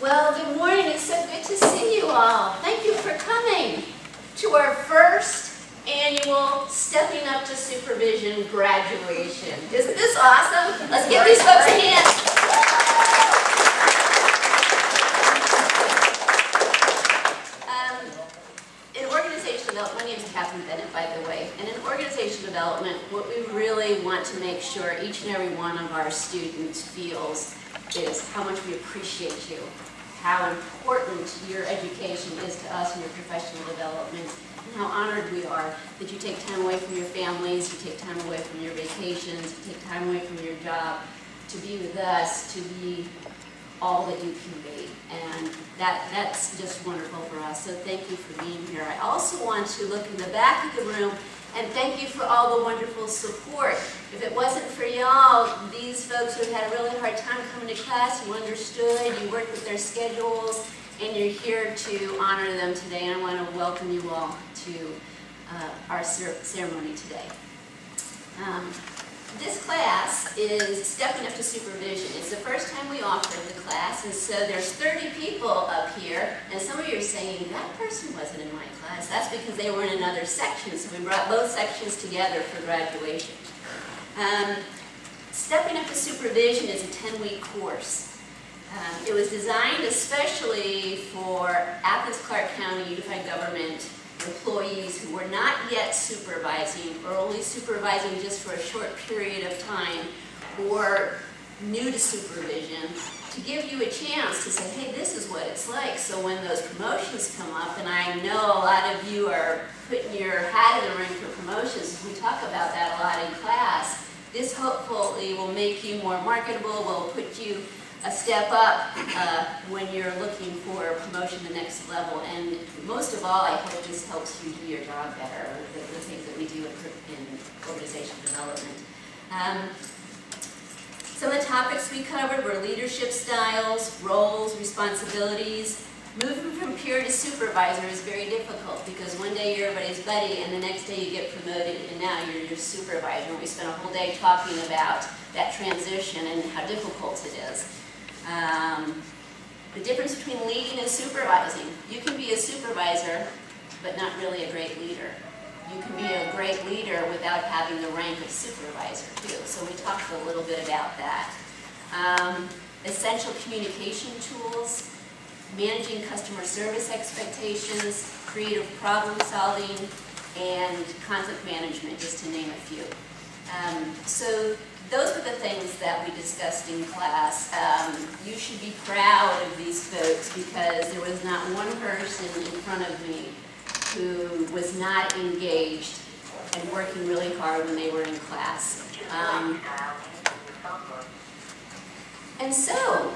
Well, good morning. It's so good to see you all. Thank you for coming to our first annual Stepping Up to Supervision graduation. Isn't this awesome? Let's give these folks a hand. In organization development, my name is Catherine Bennett, by the way, and in organization development, what we really want to make sure each and every one of our students feels is how much we appreciate you, how important your education is to us in your professional development, and how honored we are that you take time away from your families, you take time away from your vacations, you take time away from your job to be with us, to be all that you can be. And that's just wonderful for us. So thank you for being here. I also want to look in the back of the room and thank you for all the wonderful support. If it wasn't for y'all, these folks who had a really hard time coming to class, you understood, you worked with their schedules, and you're here to honor them today. And I want to welcome you all to our ceremony today. This class is Stepping Up to Supervision. It's the first time we offered the class, and so there's 30 people up here, and some of you are saying, that person wasn't in my class. That's because they were in another section, so we brought both sections together for graduation. Stepping Up to Supervision is a 10-week course. It was designed especially for Athens-Clarke County Unified Government employees who were not yet supervising or only supervising just for a short period of time or new to supervision, to give you a chance to say, hey, this is what it's like. So when those promotions come up, and I know a lot of you are putting your hat in the ring for promotions, we talk about that a lot in class, this hopefully will make you more marketable, will put you a step up when you're looking for a promotion to the next level. And most of all, I hope this helps you do your job better, the things that we do in organization development. Some of the topics we covered were leadership styles, roles, responsibilities. Moving from peer to supervisor is very difficult because one day you're everybody's buddy and the next day you get promoted and now you're your supervisor. And we spent a whole day talking about that transition and how difficult it is. The difference between leading and supervising. You can be a supervisor, but not really a great leader. You can be a great leader without having the rank of supervisor, too. So we talked a little bit about that. Essential communication tools, managing customer service expectations, creative problem solving, and conflict management, just to name a few. So those were the things that we discussed in class. You should be proud of these folks because there was not one person in front of me who was not engaged and working really hard when they were in class. And so,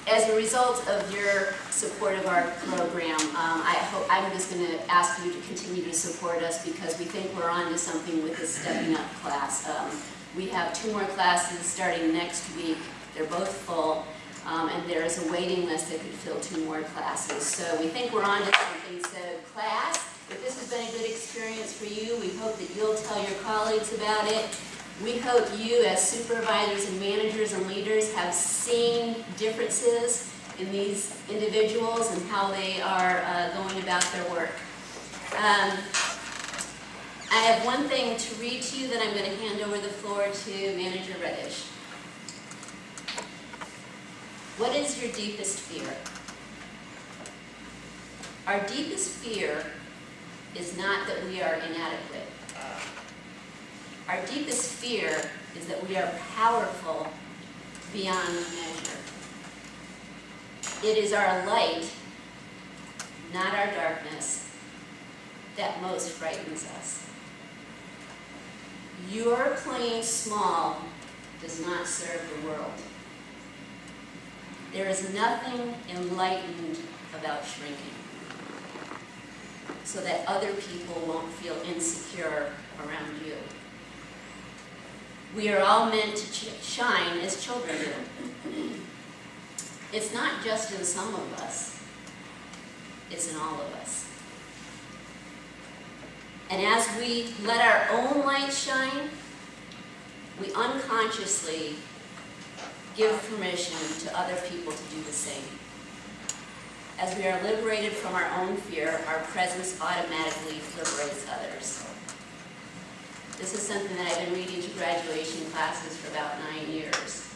as a result of your support of our program, I'm just going to ask you to continue to support us because we think we're on to something with this Stepping Up class. We have 2 more classes starting next week. They're both full, and there is a waiting list that could fill 2 more classes. So we think we're on to something. So class, if this has been a good experience for you, we hope that you'll tell your colleagues about it. We hope you as supervisors and managers and leaders have seen differences in these individuals and how they are going about their work. I have one thing to read to you that I'm going to hand over the floor to Manager Reddish. What is your deepest fear? Our deepest fear is not that we are inadequate. Our deepest fear is that we are powerful beyond measure. It is our light, not our darkness, that most frightens us. Your playing small does not serve the world. There is nothing enlightened about shrinking, so that other people won't feel insecure around you. We are all meant to shine as children do. It's not just in some of us, it's in all of us. And as we let our own light shine, we unconsciously give permission to other people to do the same. As we are liberated from our own fear, our presence automatically liberates others. This is something that I've been reading to graduation classes for about 9 years.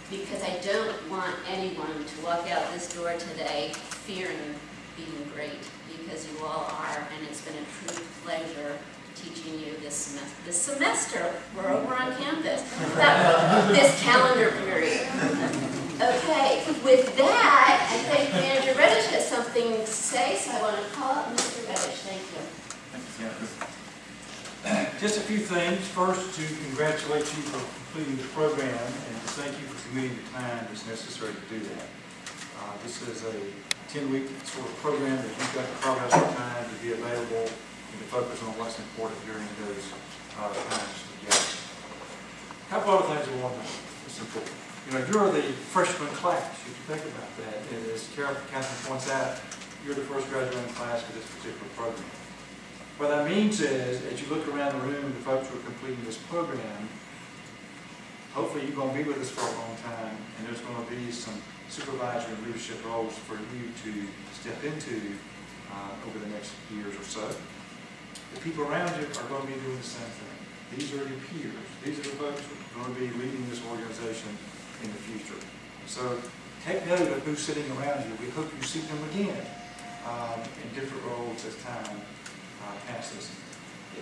Because I don't want anyone to walk out this door today fearing being great, because you all are, and it's been a true pleasure teaching you this semester. This semester, we're over on campus. This calendar period. Okay, with that, I think Manager Reddish has something to say, so I want to call up Mr. Reddish. Thank you. Thank you, Jennifer. Just a few things. First, to congratulate you for completing the program and to thank you for committing the time that's necessary to do that. This is a 10-week sort of program that you've got to carve out some time to be available and to focus on what's important during those times together. A couple other things I want to know that's important. You know, you're the freshman class. You can think about that. And as Catherine points out, you're the first graduating class for this particular program. What that means is, as you look around the room, the folks who are completing this program, hopefully you're going to be with us for a long time, and there's going to be some supervisory and leadership roles for you to step into over the next years or so. The people around you are going to be doing the same thing. These are your peers. These are the folks who are going to be leading this organization in the future. So take note of who's sitting around you. We hope you see them again in different roles as time passes.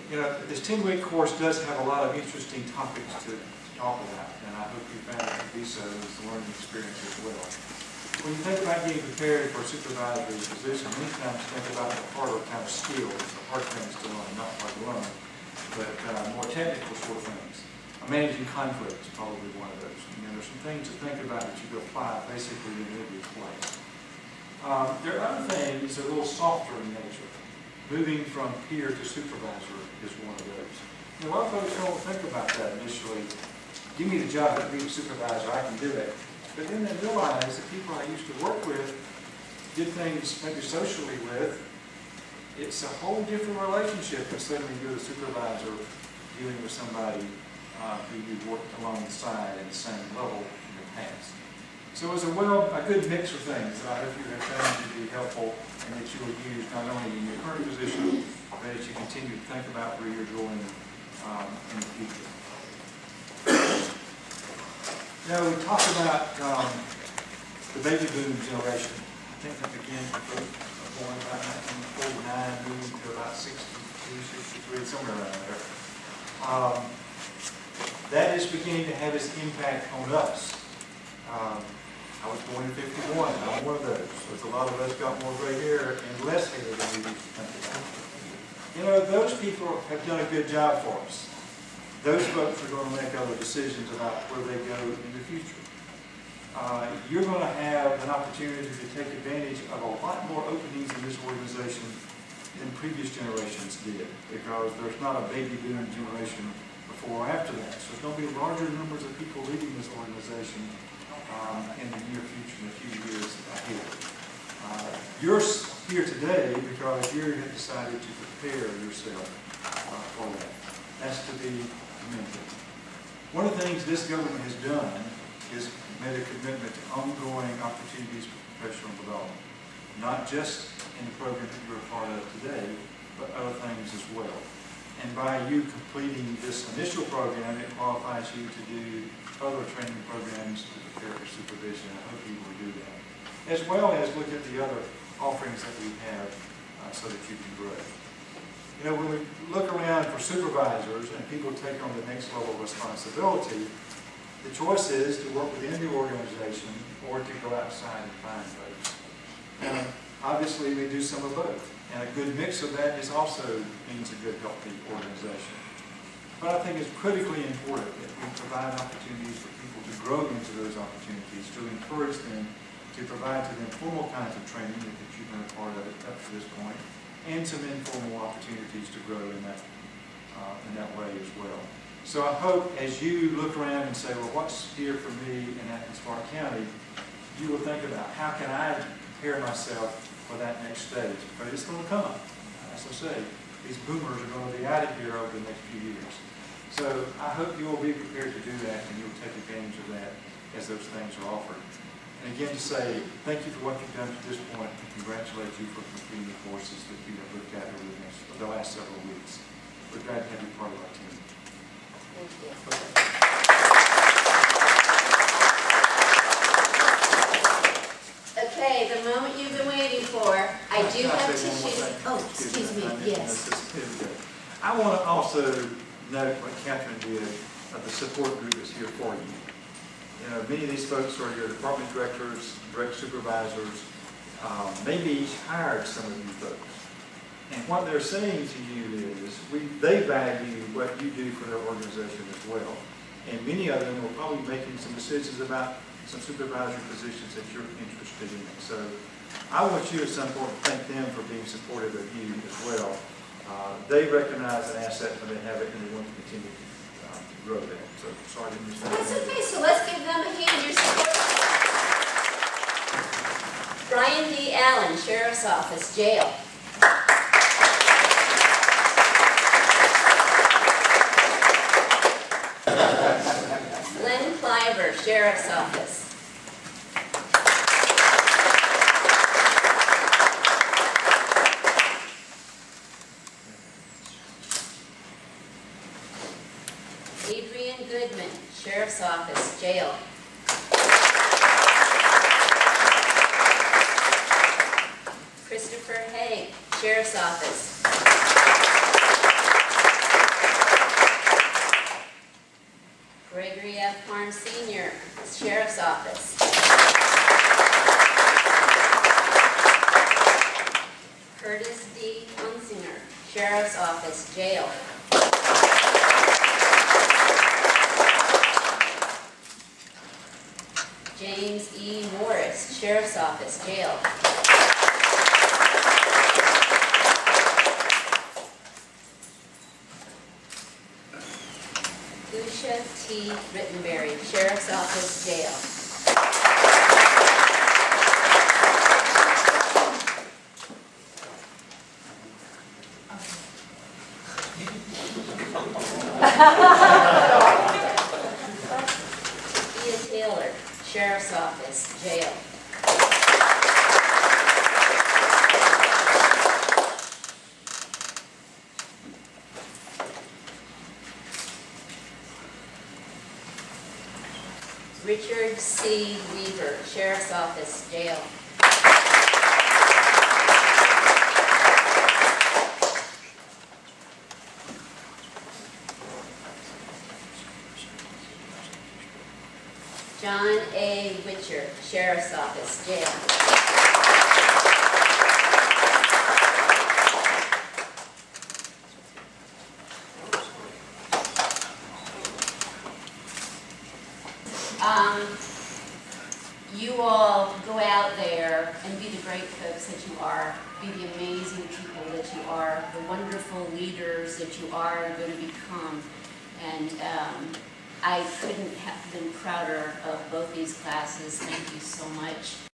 You know, this 10-week course does have a lot of interesting topics to talk about, and I hope you found it to be so as a learning experience as well. When you think about getting prepared for a supervisory position, many times think about the harder kind of skills, the hard things to learn, not hard to learn, but more technical sort of things. Managing conflict is probably one of those. You know, there's some things to think about that you can apply basically in every place. There are other things that are a little softer in nature. Moving from peer to supervisor is one of those. You know, a lot of folks don't think about that initially. Give me the job of being a supervisor, I can do it. But then they realize the people I used to work with, did things maybe socially with, it's a whole different relationship when suddenly you're the supervisor dealing with somebody who you've worked alongside at the same level in the past. So it's a good mix of things that I hope you have found to be helpful and that you will use not only in your current position, but as you continue to think about where you're going in the future. Now, we talked about the baby boom generation. I think that began born about 1949, moving to about 62, 63, somewhere around there. That is beginning to have its impact on us. I was born in 51. I'm one of those. So a lot of us got more gray hair and less hair than we used to think about. You know, those people have done a good job for us. Those folks are going to make other decisions about where they go in the future. You're going to have an opportunity to take advantage of a lot more openings in this organization than previous generations did, because there's not a baby boom generation before or after that. So there's going to be larger numbers of people leading this organization in the near future, in a few years ahead. You're here today because you have decided to prepare yourself for that. That's to be commended. One of the things this government has done is made a commitment to ongoing opportunities for professional development, not just in the program that you're a part of today, but other things as well. And by you completing this initial program, it qualifies you to do other training programs to prepare for supervision. I hope you will do that, as well as look at the other offerings that we have so that you can grow. You know, when we look around for supervisors and people take on the next level of responsibility, the choice is to work within the organization or to go outside and find folks. And obviously, we do some of both. And a good mix of that is also means a good, healthy organization. But I think it's critically important that we provide opportunities for people to grow into those opportunities, to encourage them, to provide to them formal kinds of training that you've been a part of it up to this point, and some informal opportunities to grow in that way as well. So I hope as you look around and say, well, what's here for me in Athens-Clarke County, you will think about how can I prepare myself for that next stage, because it's going to come. As I say, these boomers are going to be out of here over the next few years. So I hope you will be prepared to do that, and you will take advantage of that as those things are offered. And again, to say thank you for what you've done to this point, and congratulate you for completing the courses that you have looked at over the last several weeks. We're glad to have you part of our team. Thank you. Okay, the moment you've been waiting for. I do have tissues. Oh, excuse me, yes. I want to also note what Catherine did, the support group is here for you. You know, many of these folks are your department directors, direct supervisors, maybe each hired some of you folks. And what they're saying to you is, they value what you do for their organization as well. And many of them will probably be making some decisions about some supervisory positions that you're interested in. So I want you at some point to thank them for being supportive of you as well. They recognize an asset when they have it, and they want to continue to grow that. So sorry to miss that. That's okay, so let's give them a hand. Your support. Brian D. Allen, Sheriff's Office, Jail. Glenn Cliver, Sheriff's Office. Adrian Goodman, Sheriff's Office, Jail. Christopher Haig, Sheriff's Office. Gregory F. Harm Sr., Sheriff's Office. Curtis D. Hunsinger, Sheriff's Office, Jail. James E. Morris, Sheriff's Office, Jail. Lucia T. Rittenberry, Sheriff's Office, Jail. Thea Taylor, Sheriff's Office, Jail. Richard C. Weaver, Sheriff's Office, Jail. John A. Witcher, Sheriff's Office, Jail. You all go out there and be the great folks that you are, be the amazing people that you are, the wonderful leaders that you are going to become. And I couldn't have been prouder of both these classes. Thank you so much.